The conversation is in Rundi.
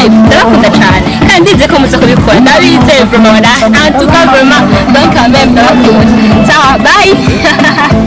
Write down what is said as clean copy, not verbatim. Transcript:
subscribe ndabakunda cyane kandi nzi ko muza kubikora ndabizeye vraiment en tout cas vraiment donc quand même ndabakunda. Ciao, bye.